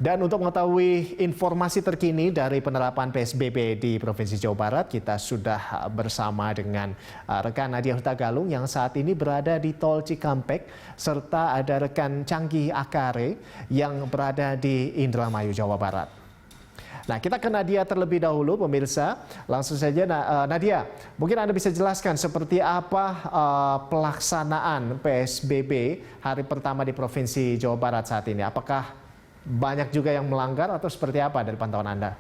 Dan untuk mengetahui informasi terkini dari penerapan PSBB di Provinsi Jawa Barat, kita sudah bersama dengan rekan Nadia Hutagalung yang saat ini berada di Tol Cikampek, serta ada rekan Canggih Akare yang berada di Indramayu, Jawa Barat. Nah, kita ke Nadia terlebih dahulu, pemirsa. Langsung saja, Nadia, mungkin Anda bisa jelaskan seperti apa pelaksanaan PSBB hari pertama di Provinsi Jawa Barat saat ini. Apakah banyak juga yang melanggar atau seperti apa dari pantauan Anda?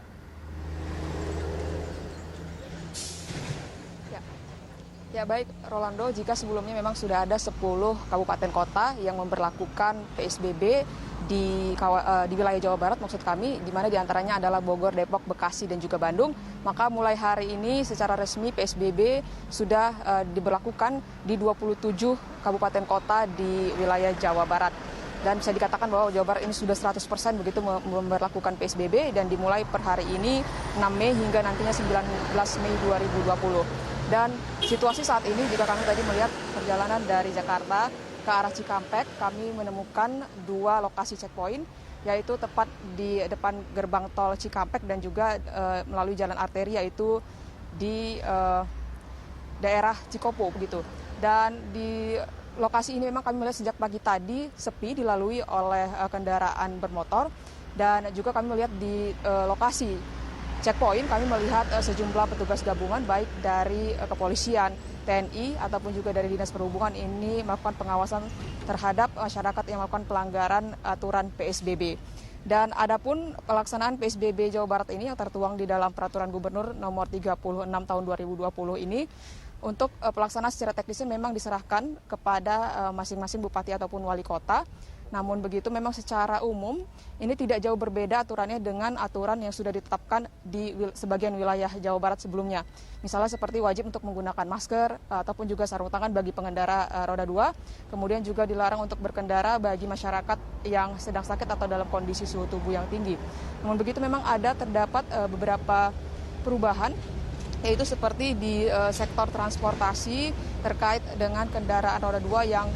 Ya baik, Rolando, jika sebelumnya memang sudah ada 10 kabupaten kota yang memberlakukan PSBB di wilayah Jawa Barat, maksud kami, di mana diantaranya adalah Bogor, Depok, Bekasi, dan juga Bandung, maka mulai hari ini secara resmi PSBB sudah diberlakukan di 27 kabupaten kota di wilayah Jawa Barat. Dan bisa dikatakan bahwa Jawa Barat ini sudah 100% begitu memberlakukan PSBB dan dimulai per hari ini 6 Mei hingga nantinya 19 Mei 2020. Dan situasi saat ini jika kami tadi melihat perjalanan dari Jakarta ke arah Cikampek, kami menemukan 2 lokasi checkpoint, yaitu tepat di depan gerbang tol Cikampek dan juga melalui jalan arteri, yaitu di daerah Cikopo begitu. Dan di lokasi ini memang kami melihat sejak pagi tadi sepi dilalui oleh kendaraan bermotor, dan juga kami melihat di lokasi checkpoint kami melihat sejumlah petugas gabungan baik dari kepolisian, TNI ataupun juga dari Dinas Perhubungan ini melakukan pengawasan terhadap masyarakat yang melakukan pelanggaran aturan PSBB. Dan adapun pelaksanaan PSBB Jawa Barat ini yang tertuang di dalam Peraturan Gubernur Nomor 36 Tahun 2020 ini, untuk pelaksanaan secara teknisnya memang diserahkan kepada masing-masing bupati ataupun wali kota. Namun begitu memang secara umum ini tidak jauh berbeda aturannya dengan aturan yang sudah ditetapkan di sebagian wilayah Jawa Barat sebelumnya. Misalnya seperti wajib untuk menggunakan masker ataupun juga sarung tangan bagi pengendara roda 2. Kemudian juga dilarang untuk berkendara bagi masyarakat yang sedang sakit atau dalam kondisi suhu tubuh yang tinggi. Namun begitu memang terdapat beberapa perubahan, yaitu seperti di sektor transportasi terkait dengan kendaraan roda 2 yang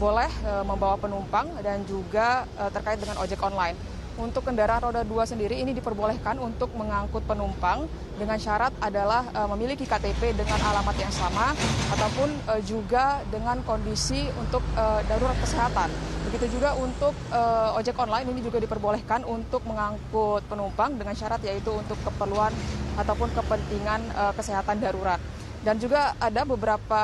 boleh membawa penumpang dan juga terkait dengan ojek online. Untuk kendaraan roda 2 sendiri ini diperbolehkan untuk mengangkut penumpang dengan syarat adalah memiliki KTP dengan alamat yang sama ataupun juga dengan kondisi untuk darurat kesehatan. Begitu juga untuk ojek online ini juga diperbolehkan untuk mengangkut penumpang dengan syarat yaitu untuk keperluan ataupun kepentingan kesehatan darurat. Dan juga ada beberapa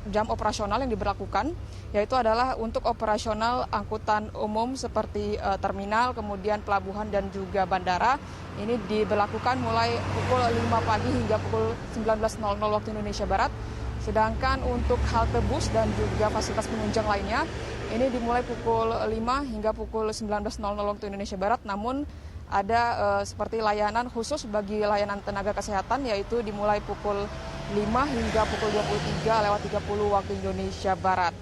jam operasional yang diberlakukan, yaitu adalah untuk operasional angkutan umum seperti terminal, kemudian pelabuhan dan juga bandara. Ini diberlakukan mulai pukul 5 pagi hingga pukul 19.00 waktu Indonesia Barat. Sedangkan untuk halte bus dan juga fasilitas penunjang lainnya, ini dimulai pukul 5 hingga pukul 19.00 waktu Indonesia Barat, namun ada seperti layanan khusus bagi layanan tenaga kesehatan, yaitu dimulai pukul 5 hingga pukul 23:30 waktu Indonesia Barat.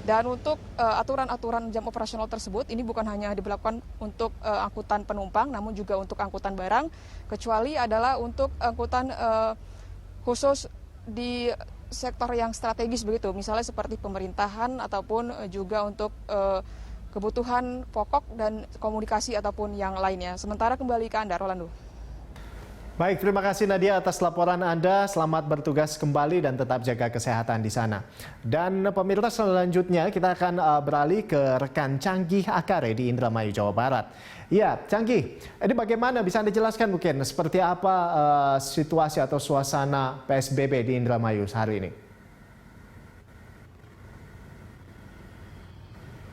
Dan untuk aturan-aturan jam operasional tersebut ini bukan hanya diberlakukan untuk angkutan penumpang, namun juga untuk angkutan barang, kecuali adalah untuk angkutan khusus di sektor yang strategis begitu, misalnya seperti pemerintahan ataupun juga untuk kebutuhan pokok dan komunikasi ataupun yang lainnya. Sementara kembali ke Anda, Rolando. Baik, terima kasih Nadia atas laporan Anda. Selamat bertugas kembali dan tetap jaga kesehatan di sana. Dan pemirsa, selanjutnya kita akan beralih ke rekan Canggih Akare di Indramayu, Jawa Barat. Ya, Canggih, ini bagaimana bisa Anda jelaskan mungkin seperti apa situasi atau suasana PSBB di Indramayu hari ini?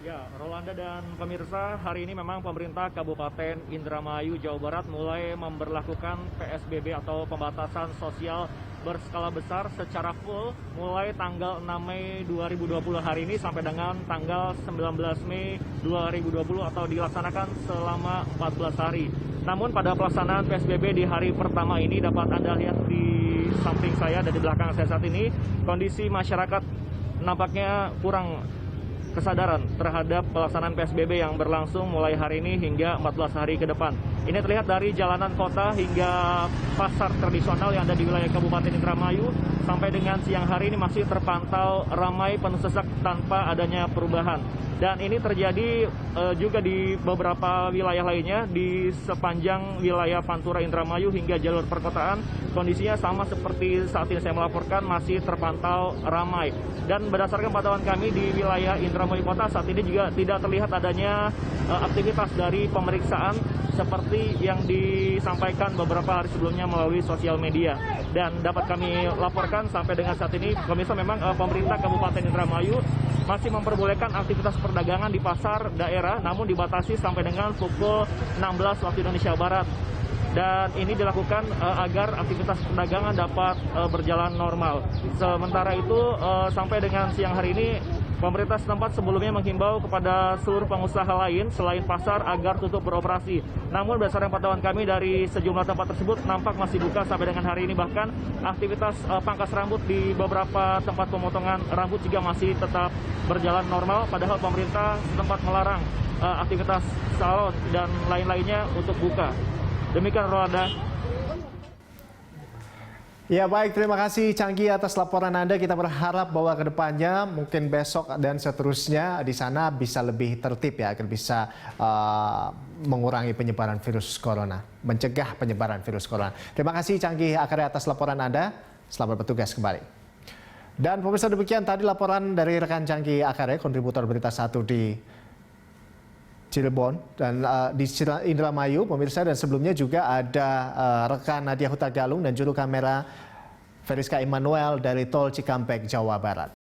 Ya, Rolanda dan pemirsa, hari ini memang pemerintah Kabupaten Indramayu, Jawa Barat mulai memberlakukan PSBB atau pembatasan sosial berskala besar secara full mulai tanggal 6 Mei 2020 hari ini sampai dengan tanggal 19 Mei 2020 atau dilaksanakan selama 14 hari. Namun pada pelaksanaan PSBB di hari pertama ini dapat Anda lihat di samping saya dan di belakang saya saat ini, kondisi masyarakat nampaknya kurang kesadaran terhadap pelaksanaan PSBB yang berlangsung mulai hari ini hingga 14 hari ke depan. Ini terlihat dari jalanan kota hingga pasar tradisional yang ada di wilayah Kabupaten Indramayu. Sampai dengan siang hari ini masih terpantau ramai penuh sesak tanpa adanya perubahan. Dan ini terjadi juga di beberapa wilayah lainnya di sepanjang wilayah Pantura Indramayu hingga jalur perkotaan. Kondisinya sama seperti saat ini saya melaporkan, masih terpantau ramai. Dan berdasarkan pantauan kami di wilayah Indramayu Kota saat ini juga tidak terlihat adanya aktivitas dari pemeriksaan seperti yang disampaikan beberapa hari sebelumnya melalui sosial media. Dan dapat kami laporkan sampai dengan saat ini, pemirsa, memang pemerintah Kabupaten Indramayu masih memperbolehkan aktivitas perdagangan di pasar daerah, namun dibatasi sampai dengan pukul 16 waktu Indonesia Barat. Dan ini dilakukan agar aktivitas perdagangan dapat berjalan normal. Sementara itu, sampai dengan siang hari ini, pemerintah setempat sebelumnya menghimbau kepada seluruh pengusaha lain selain pasar agar tutup beroperasi. Namun berdasarkan pantauan kami dari sejumlah tempat tersebut nampak masih buka sampai dengan hari ini. Bahkan aktivitas pangkas rambut di beberapa tempat pemotongan rambut juga masih tetap berjalan normal. Padahal pemerintah setempat melarang aktivitas salon dan lain-lainnya untuk buka. Demikian, Rolanda. Ya baik, terima kasih Canggih atas laporan Anda. Kita berharap bahwa ke depannya mungkin besok dan seterusnya di sana bisa lebih tertib ya, agar bisa mengurangi penyebaran virus corona, mencegah penyebaran virus corona. Terima kasih Canggih Akare atas laporan Anda. Selamat bertugas kembali. Dan pemirsa, demikian tadi laporan dari rekan Canggih Akare, kontributor Berita 1 di Cirebon dan di Indramayu, pemirsa. Dan sebelumnya juga ada rekan Nadia Hutagalung dan juru kamera Veriska Immanuel dari Tol Cikampek, Jawa Barat.